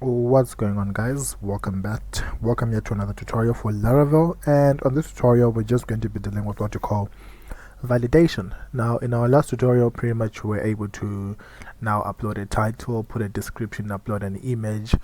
What's going on, guys? Welcome yet to another tutorial for Laravel, and on this tutorial we're just going to be dealing with what you call validation. Now in our last tutorial pretty much we were able to now upload a title, put a description, upload an image,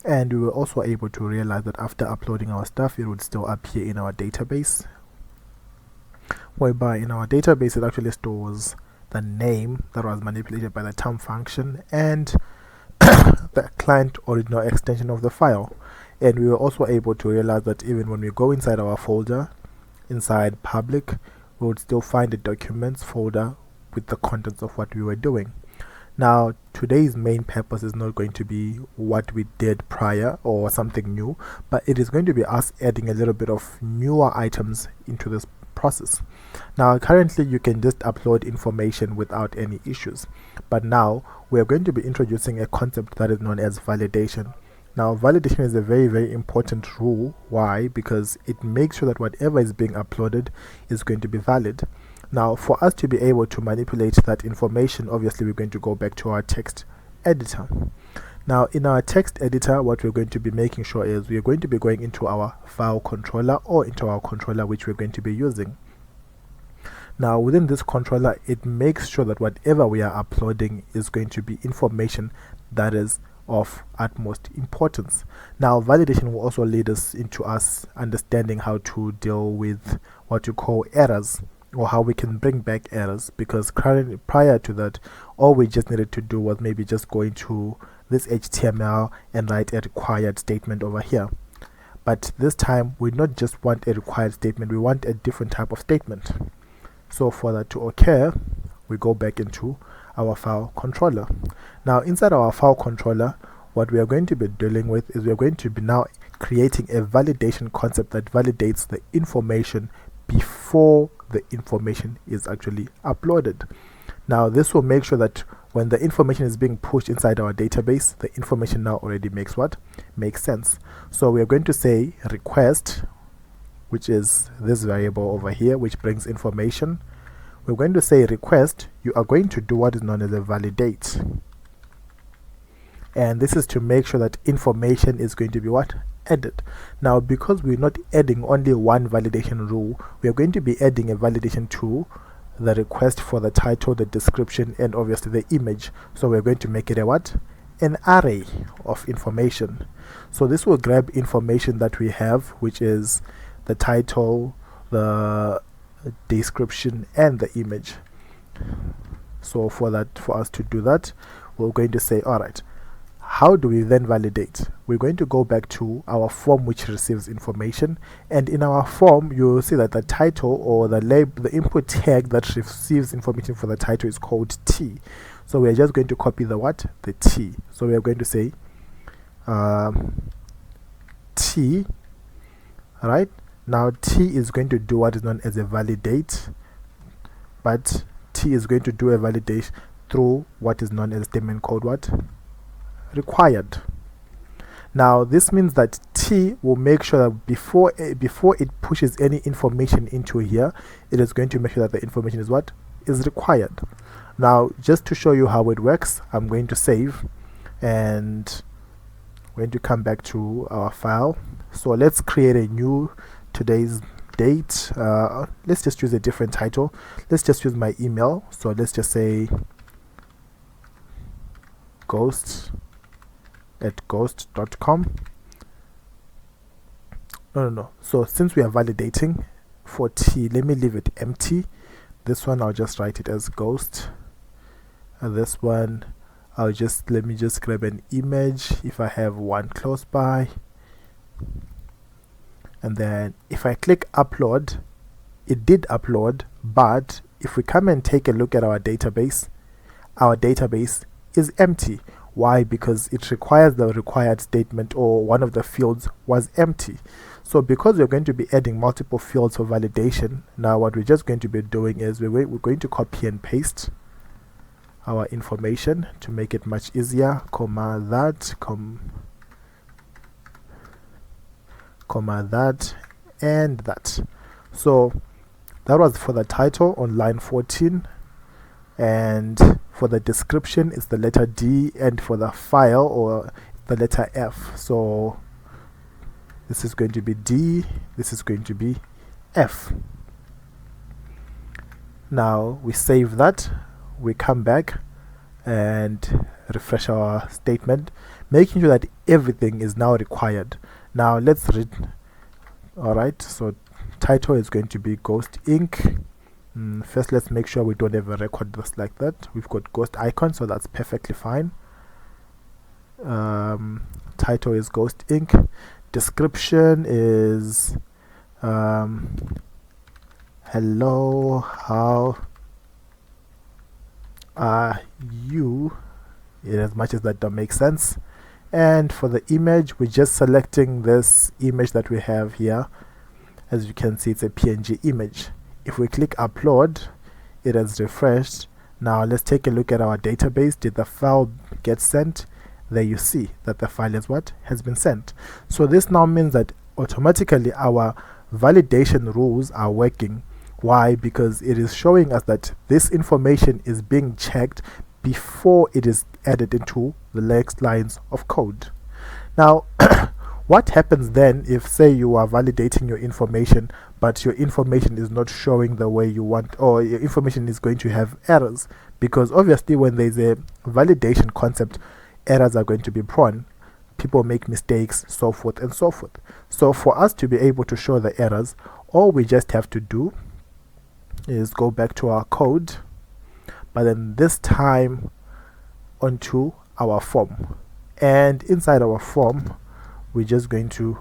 and we were also able to realize that after uploading our stuff it would still appear in our database, whereby in our database it actually stores the name that was manipulated by the term function and the client original extension of the file. And we were also able to realize that even when we go inside our folder, inside public, we would still find the documents folder with the contents of what we were doing. Now today's main purpose is not going to be what we did prior or something new, but it is going to be us adding a little bit of newer items into this process. Now currently you can just upload information without any issues, but now we are going to be introducing a concept that is known as validation. Now validation is a very important rule. Why? Because it makes sure that whatever is being uploaded is going to be valid. Now for us to be able to manipulate that information, obviously we're going to go back to our text editor. Now in our text editor, what we're going to be making sure is we are going to be going into our file controller or into our controller which we're going to be using. Now within this controller, it makes sure that whatever we are uploading is going to be information that is of utmost importance. Now validation will also lead us into us understanding how to deal with what you call errors, or how we can bring back errors, because prior to that all we just needed to do was maybe just go into this HTML and write a required statement over here. But this time we not just want a required statement, we want a different type of statement. So for that to occur, we go back into our file controller. Now inside our file controller, what we are going to be dealing with is we are going to be now creating a validation concept that validates the information before the information is actually uploaded. Now this will make sure that when the information is being pushed inside our database, the information now already makes sense. So we are going to say request, which is this variable over here which brings information. We're going to say request, you are going to do what is known as a validate, and this is to make sure that information is going to be added. Now because we're not adding only one validation rule, we are going to be adding a validation to the request for the title, the description, and obviously the image. So we're going to make it an array of information. So this will grab information that we have, which is the title, the description, and the image. So for us to do that, we're going to say, alright, how do we then validate? We're going to go back to our form which receives information, and in our form you'll see that the title or the input tag that receives information for the title is called T. So we're just going to copy the T. So we are going to say T. Alright, now T is going to do what is known as a validate, but T is going to do a validate through what is known as a statement called required. Now this means that T will make sure that before it pushes any information into here, it is going to make sure that the information is required. Now just to show you how it works, I'm going to save and we're going to come back to our file. So let's create a new today's date. Let's just use a different title. Let's just use my email. So let's just say ghost@ghost.com. No. So since we are validating for T, let me leave it empty. This one I'll just write it as ghost. And this one let me just grab an image if I have one close by. And then if I click upload, it did upload, but if we come and take a look at our database is empty. Why? Because it requires the required statement, or one of the fields was empty. So because we're going to be adding multiple fields for validation, now what we're just going to be doing is we're going to copy and paste our information to make it much easier, comma that and that. So that was for the title on line 14, and for the description it's the letter D, and for the file or the letter F. So this is going to be D, this is going to be F. Now we save that, we come back and refresh our statement, making sure that everything is now required. Now let's read. Alright, so title is going to be Ghost Ink. First, let's make sure we don't have a record just like that. We've got ghost icon, so that's perfectly fine. Title is Ghost Ink. Description is hello, how are you? In as much as that don't make sense. And for the image, we're just selecting this image that we have here. As you can see, it's a PNG image. If we click upload, it has refreshed. Now let's take a look at our database. Did the file get sent? There you see that the file is what has been sent. So this now means that automatically our validation rules are working. Why? Because it is showing us that this information is being checked before it is added into the next lines of code. Now what happens then if, say, you are validating your information but your information is not showing the way you want, or your information is going to have errors? Because obviously when there's a validation concept, errors are going to be prone. People make mistakes, so forth and so forth. So for us to be able to show the errors, all we just have to do is go back to our code, but then this time onto our form. And inside our form, we're just going to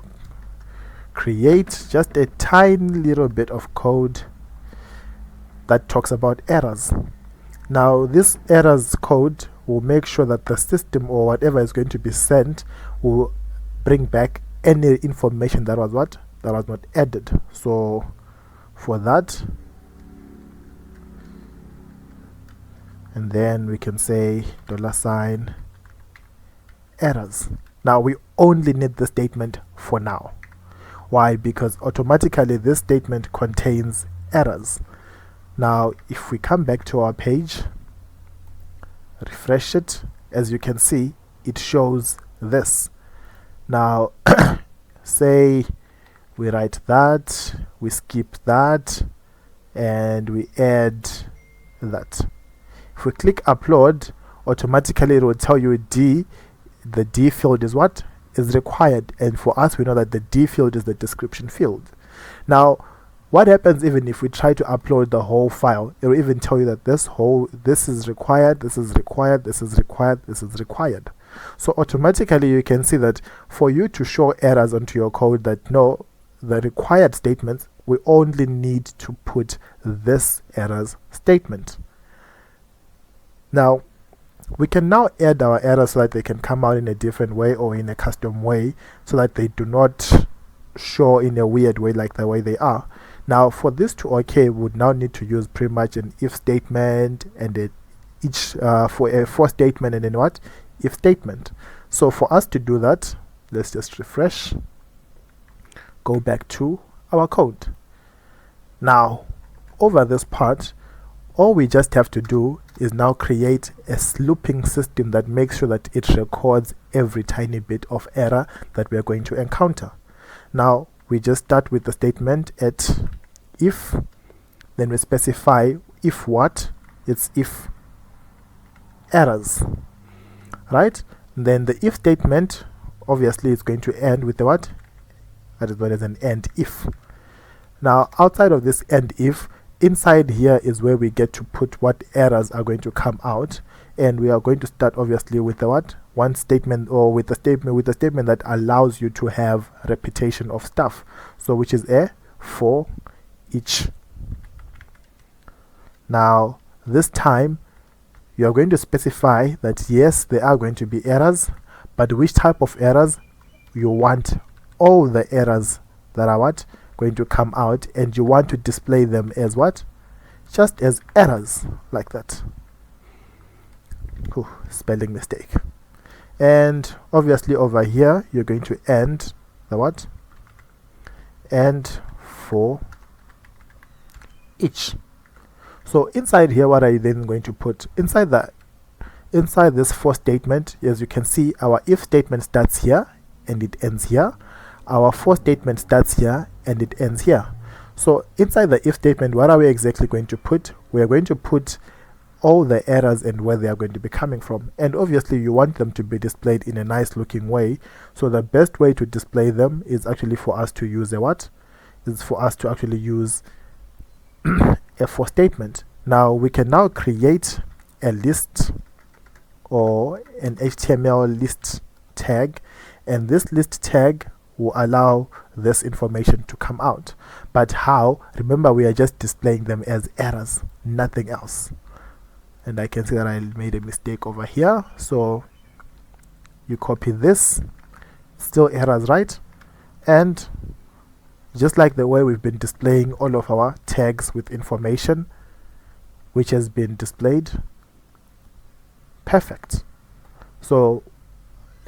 create just a tiny little bit of code that talks about errors. Now this errors code will make sure that the system or whatever is going to be sent will bring back any information that was what? That was not added. So for that, and then we can say $ errors. Now we only need the statement for now. Why? Because automatically this statement contains errors. Now if we come back to our page, refresh it, as you can see, it shows this. Now say we write that, we skip that, and we add that. If we click upload, automatically it will tell you D. The D field is what is required, and for us we know that the D field is the description field. Now what happens even if we try to upload the whole file? It will even tell you that this is required, this is required, this is required, this is required. So automatically you can see that for you to show errors onto your code, that no, the required statements, we only need to put this errors statement. Now we can now add our errors so that they can come out in a different way or in a custom way, so that they do not show in a weird way like the way they are. Now for this to okay, we would now need to use pretty much an if statement and for a for statement, and then what? If statement. So for us to do that, let's just refresh, go back to our code. Now over this part, all we just have to do is now create a looping system that makes sure that it records every tiny bit of error that we are going to encounter. Now we just start with the statement at if, then we specify if what? It's if errors, right? Then the if statement obviously is going to end with the what? That is what is an end if. Now outside of this end if, inside here is where we get to put what errors are going to come out, and we are going to start obviously with the what? One statement, or with the statement that allows you to have repetition of stuff, so which is a for each. Now this time you are going to specify that yes, there are going to be errors, but which type of errors? You want all the errors that are what? Going to come out, and you want to display them as what? Just as errors, like that. Spelling mistake. And obviously over here you're going to end the what? And for each. So inside here, what are you then going to put? Inside inside this for statement, as you can see, our if statement starts here and it ends here. Our for statement starts here and it ends here. So inside the if statement, what are we exactly going to put? We are going to put all the errors and where they are going to be coming from. And obviously you want them to be displayed in a nice looking way. So the best way to display them is actually for us to use a what? Is for us to actually use a for statement. Now we can now create a list or an HTML list tag, and this list tag will allow this information to come out. But how? Remember, we are just displaying them as errors, nothing else. And I can see that I made a mistake over here, so you copy this, still errors, right? And just like the way we've been displaying all of our tags with information which has been displayed, perfect. So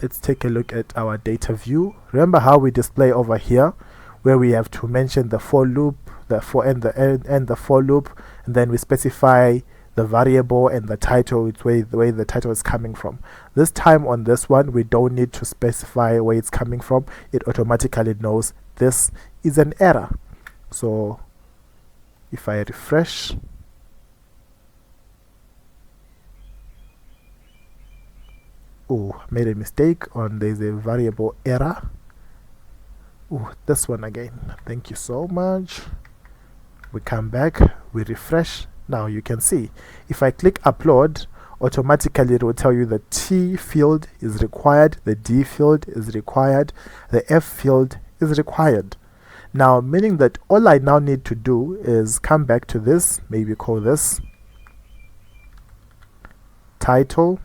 let's take a look at our data view. Remember how we display over here, where we have to mention the for loop, the for and the end the for loop, and then we specify the variable and the title, it's the way the title is coming from. This time on this one, we don't need to specify where it's coming from. It automatically knows this is an error. So if I refresh, oh, made a mistake on, there's a variable error. Oh, this one again. Thank you so much. We come back, we refresh. Now you can see if I click upload, automatically it will tell you the T field is required, the D field is required, the F field is required. Now, meaning that all I now need to do is come back to this, maybe call this title,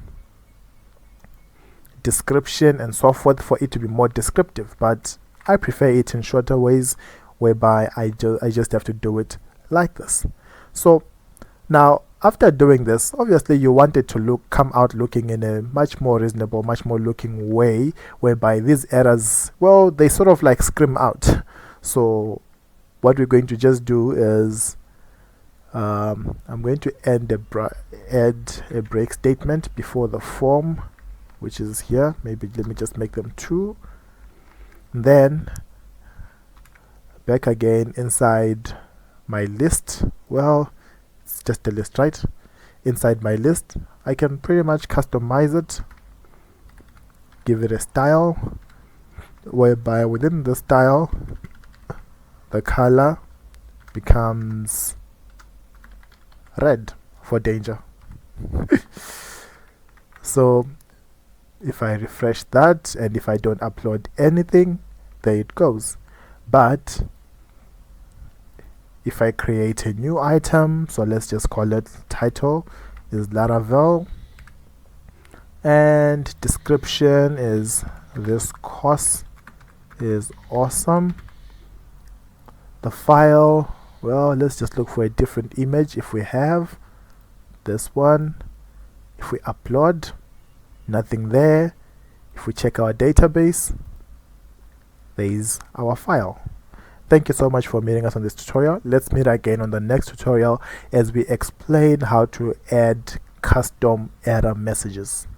description, and so forth, for it to be more descriptive. But I prefer it in shorter ways, whereby I just have to do it like this. So now, after doing this, obviously you want it to come out looking in a much more reasonable, much more looking way, whereby these errors, well, they sort of like scream out. So what we're going to just do is I'm going to add a break statement before the form, which is here. Maybe let me just make them 2. Then back again inside my list. Well, it's just a list, right? Inside my list, I can pretty much customize it, give it a style, whereby within the style the color becomes red for danger. So if I refresh that, and if I don't upload anything, there it goes. But if I create a new item, so let's just call it title is Laravel, and description is this course is awesome. The file, well, let's just look for a different image. If we have this one, if we upload, nothing there. If we check our database, there is our file. Thank you so much for meeting us on this tutorial. Let's meet again on the next tutorial as we explain how to add custom error messages.